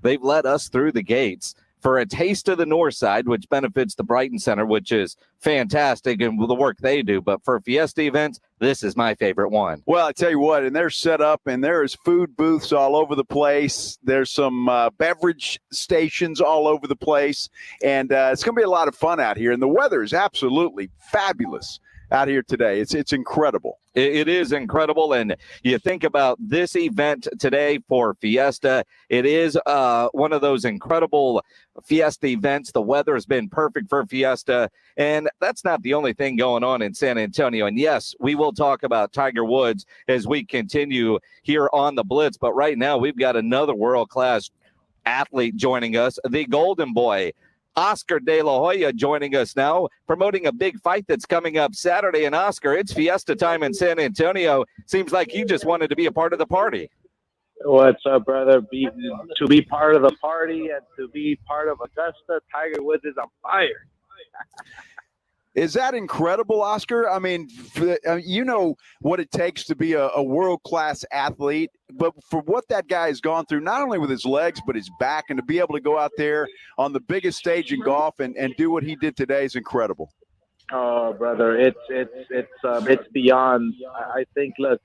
they've let us through the gates for a taste of the north side, which benefits the Brighton Center, which is fantastic and the work they do. But for Fiesta events, this is my favorite one. Well, I tell you what, and they're set up, and there's food booths all over the place. There's some beverage stations all over the place, and it's going to be a lot of fun out here. And the weather is absolutely fabulous out here today. It's incredible. It is incredible. And you think about this event today for Fiesta, it is one of those incredible Fiesta events. The weather has been perfect for Fiesta, and that's not the only thing going on in San Antonio. And yes, we will talk about Tiger Woods as we continue here on the Blitz, but right now we've got another world-class athlete joining us, the Golden Boy, Oscar De La Hoya, joining us now, promoting a big fight that's coming up Saturday. And Oscar, it's Fiesta time in San Antonio. Seems like you just wanted to be a part of the party. What's up, brother? To be part of the party and to be part of Augusta, Tiger Woods is on fire. Is that incredible, Oscar? I mean, you know what it takes to be a world-class athlete, but for what that guy has gone through, not only with his legs, but his back, and to be able to go out there on the biggest stage in golf and do what he did today is incredible. Oh, brother, it's beyond. I think, look,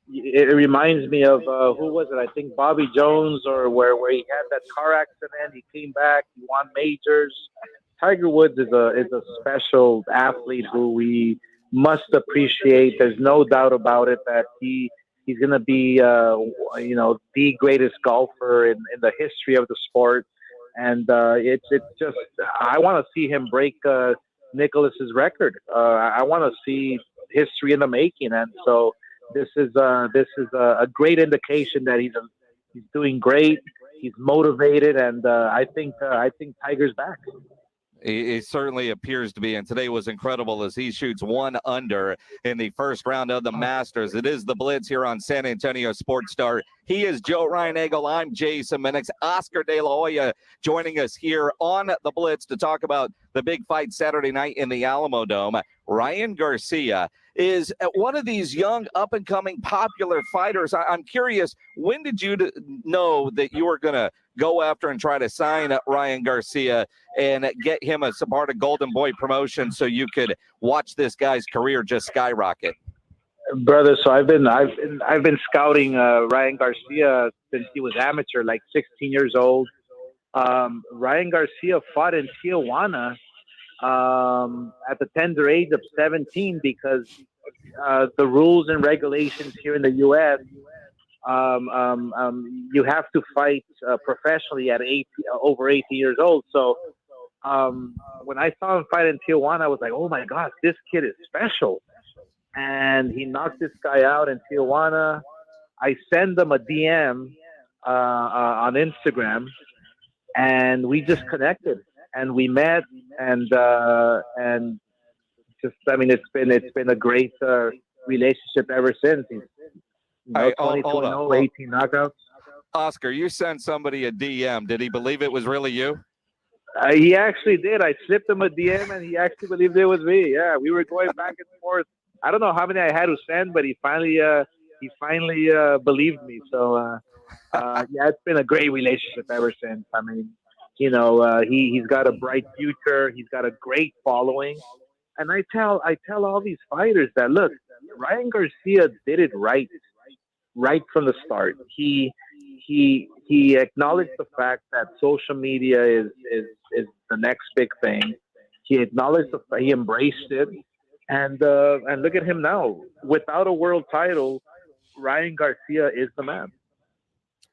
it reminds me of, who was it? I think Bobby Jones, or where he had that car accident. He came back, he won majors. Tiger Woods is a special athlete who we must appreciate. There's no doubt about it that he's going to be, the greatest golfer in the history of the sport. And it's just, I want to see him break Nicklaus's record. I want to see history in the making. And so this is a great indication that he's doing great. He's motivated, and I think Tiger's back. It certainly appears to be, and today was incredible as he shoots 1 under in the first round of the Masters. It is the Blitz here on San Antonio Sports Star. He is Joe Ryan Eagle. I'm Jason Minix. Oscar De La Hoya joining us here on the Blitz to talk about the big fight Saturday night in the Alamodome. Ryan Garcia is one of these young, up-and-coming, popular fighters. I'm curious, when did you know that you were going to go after and try to sign Ryan Garcia and get him as a part of Golden Boy promotion so you could watch this guy's career just skyrocket? Brother, so I've been scouting Ryan Garcia since he was amateur, like 16 years old. Ryan Garcia fought in Tijuana at the tender age of 17 because the rules and regulations here in the U.S. You have to fight professionally at over 80 years old. So when I saw him fight in Tijuana, I was like, oh my gosh, this kid is special. And he knocked this guy out in Tijuana. I sent him a DM on Instagram, and we just connected and we met, and just, I mean, it's been a great relationship ever since. He's 22-0, 18 knockouts. Oscar, you sent somebody a DM. Did he believe it was really you? He actually did. I slipped him a DM, and he actually believed it was me. Yeah, we were going back and forth. I don't know how many I had to send, but he finally believed me. So yeah, it's been a great relationship ever since. I mean, you know, he's got a bright future. He's got a great following, and I tell all these fighters that, look, Ryan Garcia did it right from the start. He acknowledged the fact that social media is the next big thing. He acknowledged he embraced it, and look at him now. Without a world title, Ryan Garcia is the man.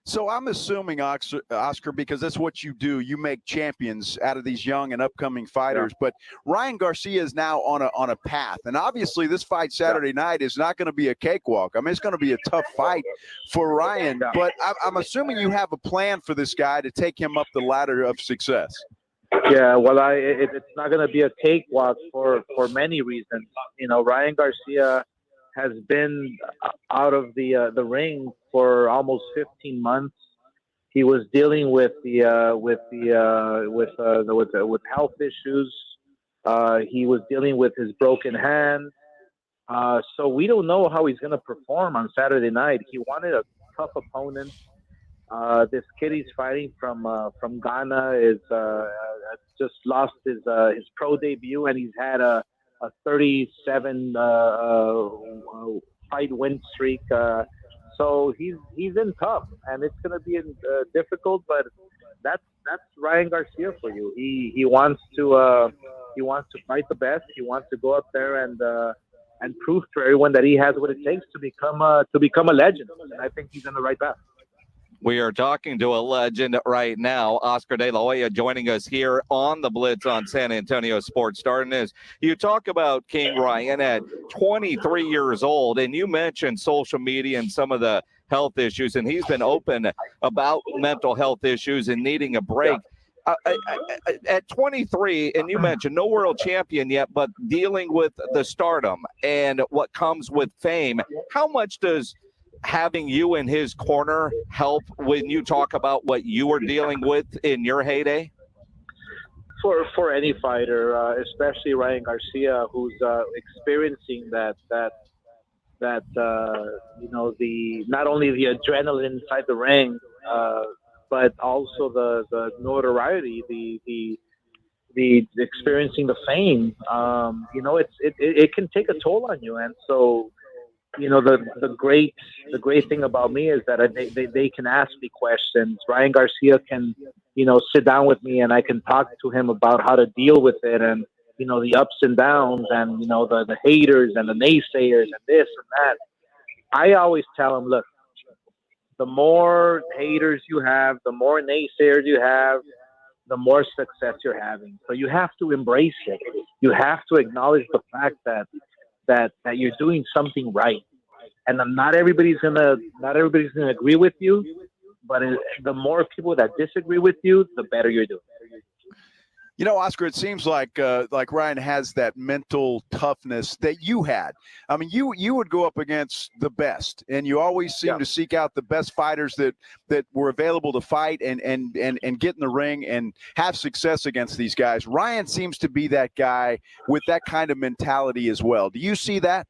So I'm assuming, Oscar, because that's what you do. You make champions out of these young and upcoming fighters. Yeah. But Ryan Garcia is now on a path. And obviously this fight Saturday night is not going to be a cakewalk. I mean, it's going to be a tough fight for Ryan. Yeah. But I'm assuming you have a plan for this guy to take him up the ladder of success. Yeah, well, it's not going to be a cakewalk for many reasons. You know, Ryan Garcia has been out of the ring for almost 15 months. He was dealing with health issues. He was dealing with his broken hand. So we don't know how he's going to perform on Saturday night. He wanted a tough opponent. This kid he's fighting from Ghana is just lost his pro debut, and he's had a 37 fight win streak. So he's in tough, and it's going to be difficult. But that's Ryan Garcia for you. He wants to fight the best. He wants to go up there and prove to everyone that he has what it takes to become a legend. And I think he's on the right path. We are talking to a legend right now, Oscar De La Hoya, joining us here on the Blitz on San Antonio Sports Star. And as you talk about King Ryan at 23 years old, and you mentioned social media and some of the health issues, and he's been open about mental health issues and needing a break. At 23, and you mentioned no world champion yet, but dealing with the stardom and what comes with fame, how much does having you in his corner help when you talk about what you were dealing with in your heyday? For any fighter, especially Ryan Garcia, who's experiencing that the not only the adrenaline inside the ring, but also the notoriety, the experiencing the fame. It can take a toll on you, and so. The great thing about me is that they can ask me questions. Ryan Garcia can, sit down with me and I can talk to him about how to deal with it and, the ups and downs and, the haters and the naysayers and this and that. I always tell him, look, the more haters you have, the more naysayers you have, the more success you're having. So you have to embrace it. You have to acknowledge the fact that you're doing something right, and not everybody's gonna agree with you, but the more people that disagree with you, the better you're doing. Oscar, it seems like Ryan has that mental toughness that you had. I mean, you would go up against the best, and you always seem to seek out the best fighters that were available to fight and get in the ring and have success against these guys. Ryan seems to be that guy with that kind of mentality as well. Do you see that?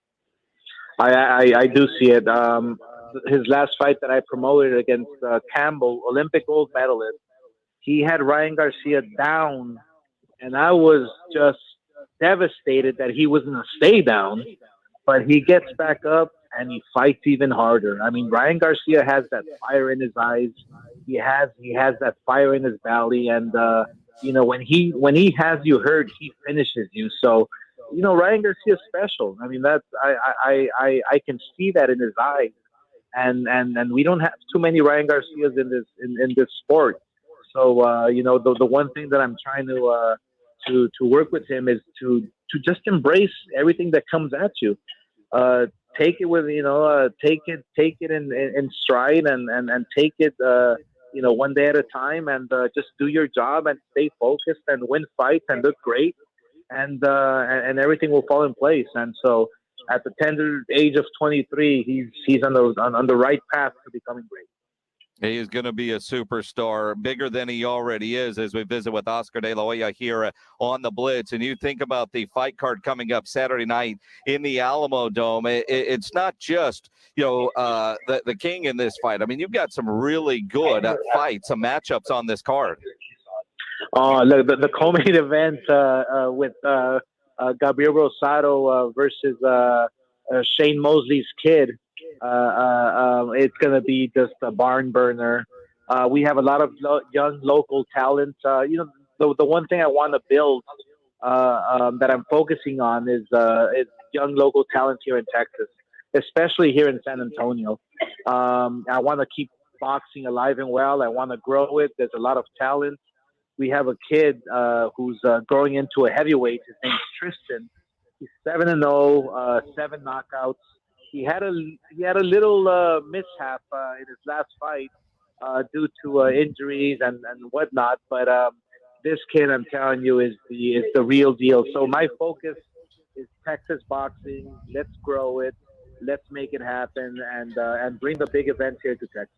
I do see it. His last fight that I promoted against Campbell, Olympic gold medalist, he had Ryan Garcia down. And I was just devastated that he was going to stay down, but he gets back up and he fights even harder. I mean, Ryan Garcia has that fire in his eyes. He has that fire in his belly, and when he has you hurt, he finishes you. So, Ryan Garcia is special. I mean, that's I can see that in his eyes, and we don't have too many Ryan Garcias in this sport. So, the one thing that I'm trying to work with him is to just embrace everything that comes at you. Take it with, take it in stride and take it, one day at a time, and just do your job and stay focused and win fights and look great, and everything will fall in place. And so at the tender age of 23, he's on the right path to becoming great. He is going to be a superstar, bigger than he already is, as we visit with Oscar De La Hoya here on the Blitz. And you think about the fight card coming up Saturday night in the Alamodome. It's not just, the king in this fight. I mean, you've got some really good fights, some matchups on this card. Look, the co-main event with Gabriel Rosado versus Shane Mosley's kid. It's going to be just a barn burner. We have a lot of young local talent. The one thing I want to build that I'm focusing on is young local talent here in Texas, especially here in San Antonio. I want to keep boxing alive and well. I want to grow it. There's a lot of talent. We have a kid who's growing into a heavyweight. His name's Tristan. He's 7-0, 7 knockouts. He had a little mishap in his last fight due to injuries and whatnot. But this kid, I'm telling you, is the real deal. So my focus is Texas boxing. Let's grow it. Let's make it happen and bring the big events here to Texas.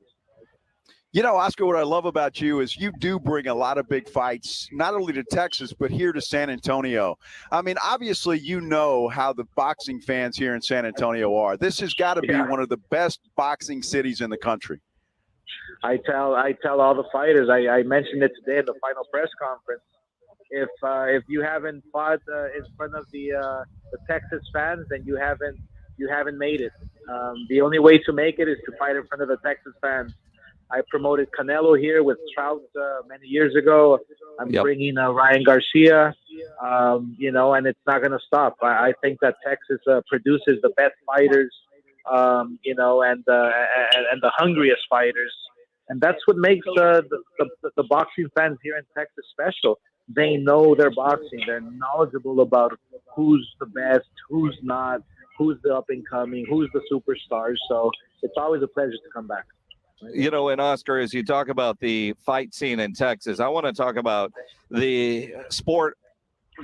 Oscar, what I love about you is you do bring a lot of big fights, not only to Texas, but here to San Antonio. I mean, obviously, how the boxing fans here in San Antonio are. This has got to be one of the best boxing cities in the country. I tell all the fighters. I mentioned it today in the final press conference. If you haven't fought in front of the Texas fans, then you haven't made it. The only way to make it is to fight in front of the Texas fans. I promoted Canelo here with Trout many years ago. I'm Yep. bringing Ryan Garcia, and it's not going to stop. I think that Texas produces the best fighters, and the hungriest fighters, and that's what makes the boxing fans here in Texas special. They know their boxing. They're knowledgeable about who's the best, who's not, who's the up and coming, who's the superstars. So it's always a pleasure to come back. And Oscar, as you talk about the fight scene in Texas, I want to talk about the sport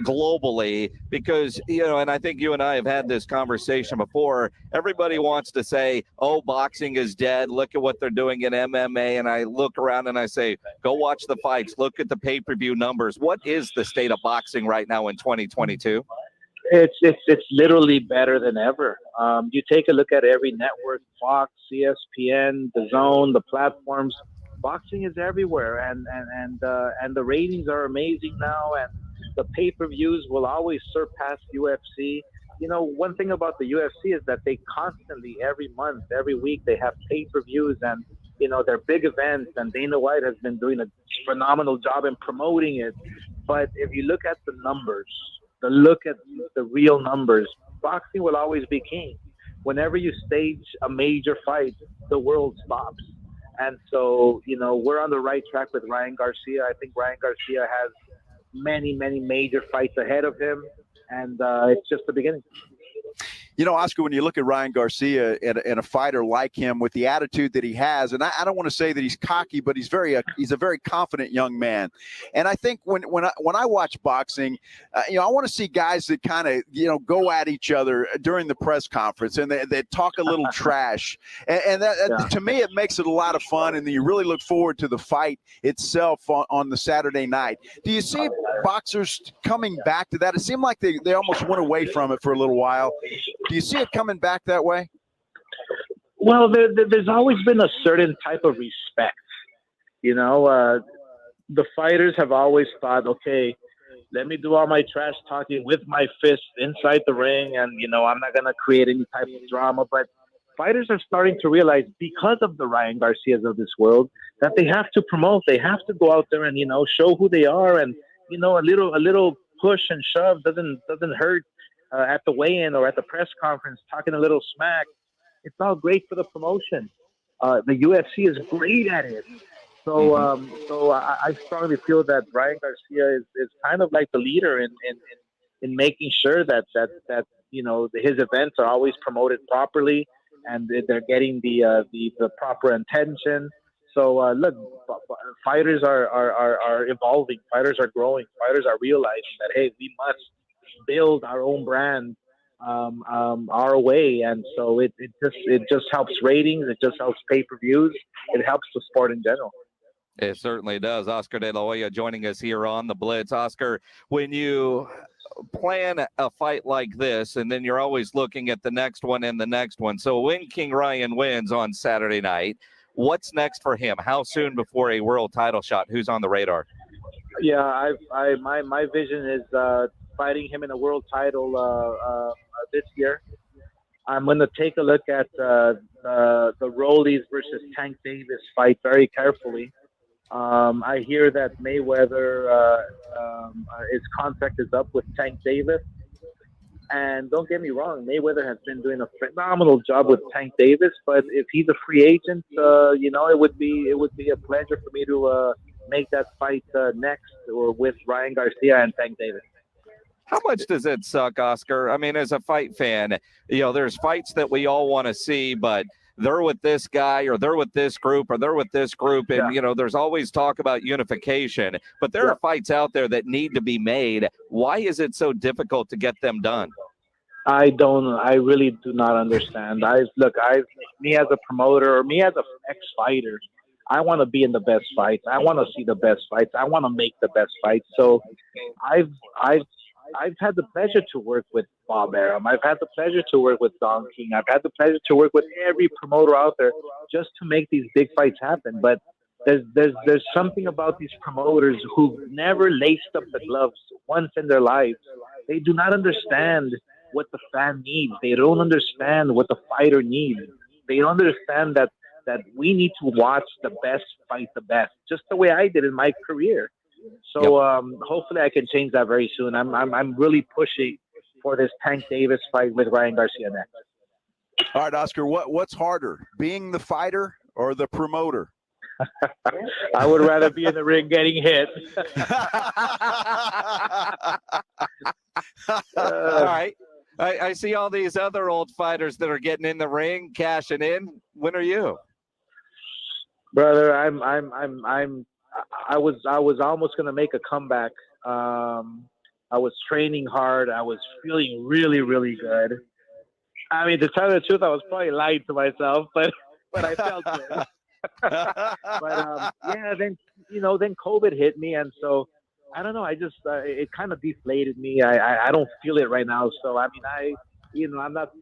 globally because, and I think you and I have had this conversation before. Everybody wants to say, oh, boxing is dead. Look at what they're doing in MMA. And I look around and I say, go watch the fights. Look at the pay-per-view numbers. What is the state of boxing right now in 2022? It's literally better than ever. You take a look at every network, Fox, ESPN, the Zone, the platforms. Boxing is everywhere, and the ratings are amazing now, and the pay-per-views will always surpass UFC. One thing about the UFC is that they constantly, every month, every week, they have pay-per-views, and they're big events, and Dana White has been doing a phenomenal job in promoting it. But if you look at the numbers, look at the real numbers, boxing will always be king. Whenever you stage a major fight, the world stops. And so, we're on the right track with Ryan Garcia. I think Ryan Garcia has many, many major fights ahead of him, and it's just the beginning. Oscar, when you look at Ryan Garcia and a fighter like him with the attitude that he has, and I don't want to say that he's cocky, but he's a very confident young man. And I think when I watch boxing, I want to see guys that kind of go at each other during the press conference and they talk a little trash, and that to me it makes it a lot of fun, and then you really look forward to the fight itself on the Saturday night. Do you see boxers coming back to that? It seemed like they almost went away from it for a little while. Do you see it coming back that way? Well, there's always been a certain type of respect. The fighters have always thought, okay, let me do all my trash talking with my fists inside the ring, and I'm not gonna create any type of drama. But fighters are starting to realize, because of the Ryan Garcias of this world, that they have to promote. They have to go out there and show who they are, and a little push and shove doesn't hurt. At the weigh-in or at the press conference, talking a little smack, it's all great for the promotion. The UFC is great at it. So I strongly feel that Ryan Garcia is kind of like the leader in making sure that his events are always promoted properly and they're getting the proper attention. So look, fighters are evolving, fighters are growing, fighters are realizing that, hey, we must build our own brand our way, and so it just helps ratings, it just helps pay-per-views, it helps the sport in general. It certainly does. Oscar De La Hoya joining us here on the Blitz. Oscar, when you plan a fight like this, and then you're always looking at the next one and the next one, so when King Ryan wins on Saturday night, what's next for him? How soon before a world title shot? Who's on the radar? Yeah, my vision is fighting him in a world title this year. I'm going to take a look at the Rollies versus Tank Davis fight very carefully. I hear that Mayweather, his contract is up with Tank Davis. And don't get me wrong, Mayweather has been doing a phenomenal job with Tank Davis. But if he's a free agent, it would be a pleasure for me to make that fight next, or with Ryan Garcia and Tank Davis. How much does it suck, Oscar? I mean, as a fight fan, there's fights that we all want to see, but they're with this guy, or they're with this group, or they're with this group. And, there's always talk about unification, but there are fights out there that need to be made. Why is it so difficult to get them done? I really do not understand. Me as a promoter, or me as an ex-fighter, I want to be in the best fights. I want to see the best fights. I want to make the best fights. So I've I've had the pleasure to work with Bob Arum. I've had the pleasure to work with Don King. I've had the pleasure to work with every promoter out there just to make these big fights happen. But there's something about these promoters who've never laced up the gloves once in their lives. They do not understand what the fan needs. They don't understand what the fighter needs. They don't understand that we need to watch the best fight the best, just the way I did in my career. So hopefully I can change that very soon. I'm really pushing for this Tank Davis fight with Ryan Garcia next. All right, Oscar, what's harder, being the fighter or the promoter? I would rather be in the ring getting hit. All right. I see all these other old fighters that are getting in the ring, cashing in. When are you? Brother, I was almost gonna make a comeback. I was training hard. I was feeling really, really good. I mean, to tell you the truth, I was probably lying to myself, but I felt good. But yeah, then COVID hit me, and so I don't know. I just it kind of deflated me. I don't feel it right now. So I mean, I'm not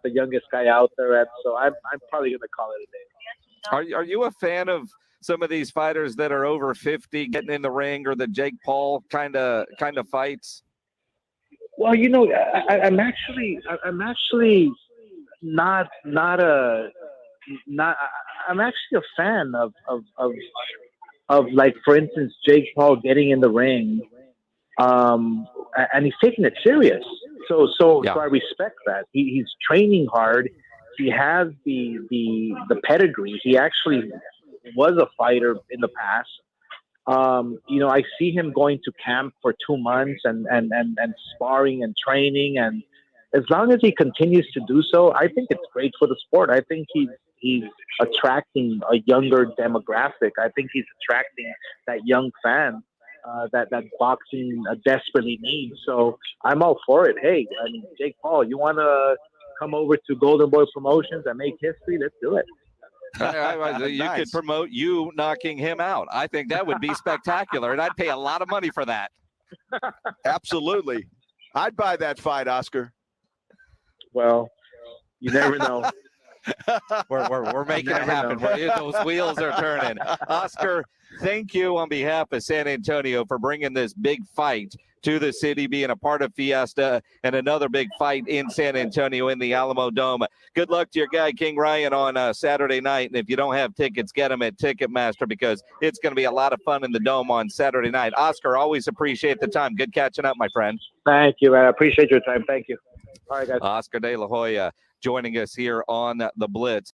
the youngest guy out there, and so I'm probably gonna call it a day. Are you a fan of some of these fighters that are over 50 getting in the ring, or the Jake Paul kind of fights? Well, I'm actually not I'm actually a fan of like, for instance, Jake Paul getting in the ring, and he's taking it serious. So I respect that. He's training hard. He has the pedigree. He actually was a fighter in the past. I see him going to camp for 2 months and sparring and training, and as long as he continues to do so, I think it's great for the sport. I think he's attracting a younger demographic. I think he's attracting that young fan that boxing desperately needs. So I'm all for it. Hey, I mean, Jake Paul, you want to come over to Golden Boy Promotions and make history? Let's do it. You could promote you knocking him out. I think that would be spectacular, and I'd pay a lot of money for that. Absolutely. I'd buy that fight, Oscar. Well, you never know. We're making it happen. Those wheels are turning. Oscar, thank you on behalf of San Antonio for bringing this big fight to the city, being a part of Fiesta, and another big fight in San Antonio in the Alamodome. Good luck to your guy, King Ryan, on Saturday night. And if you don't have tickets, get them at Ticketmaster, because it's going to be a lot of fun in the Dome on Saturday night. Oscar, always appreciate the time. Good catching up, my friend. Thank you, man. I appreciate your time. Thank you. All right, guys. Oscar De La Hoya joining us here on the Blitz.